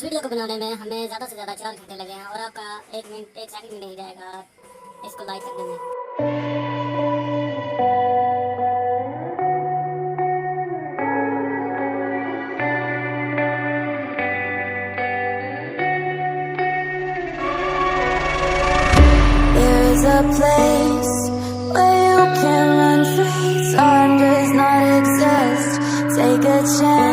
Video को बनाने में हमें ज़्यादा से ज़्यादा 4 घंटे लगे हैं और आपका 1 सेकंड भी नहीं जाएगा इसको लाइक करने में। There is a place where you can run free. Time does not exist. Take a chance.